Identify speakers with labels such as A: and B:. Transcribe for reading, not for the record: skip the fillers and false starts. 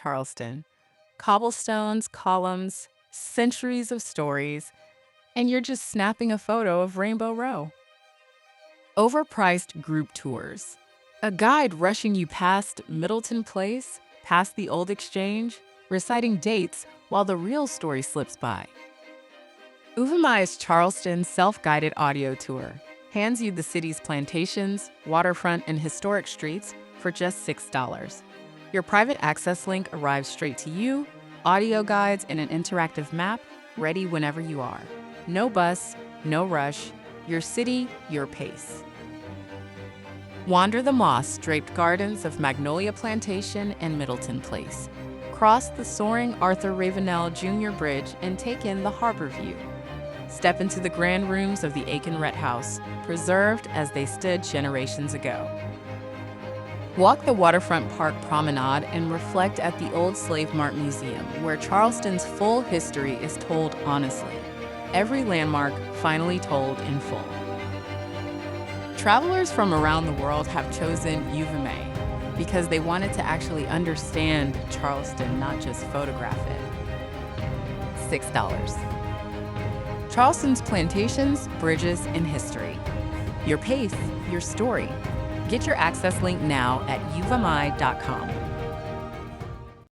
A: Charleston. Cobblestones, columns, centuries of stories, and you're just snapping a photo of Rainbow Row. Overpriced group tours. A guide rushing you past Middleton Place, past the Old Exchange, reciting dates while the real story slips by. Uvamai's Charleston self-guided audio tour hands you the city's plantations, waterfront, and historic streets for just $6. Your private access link arrives straight to you, audio guides, and an interactive map ready whenever you are. No bus, no rush, your city, your pace. Wander the moss-draped gardens of Magnolia Plantation and Middleton Place. Cross the soaring Arthur Ravenel Jr. Bridge and take in the harbor view. Step into the grand rooms of the Aiken-Rhett House, preserved as they stood generations ago. Walk the waterfront park promenade and reflect at the Old Slave Mart Museum, where Charleston's full history is told honestly. Every landmark finally told in full. Travelers from around the world have chosen Uvamai because they wanted to actually understand Charleston, not just photograph it. $6. Charleston's plantations, bridges, and history. Your pace, your story. Get your access link now at uvamai.com.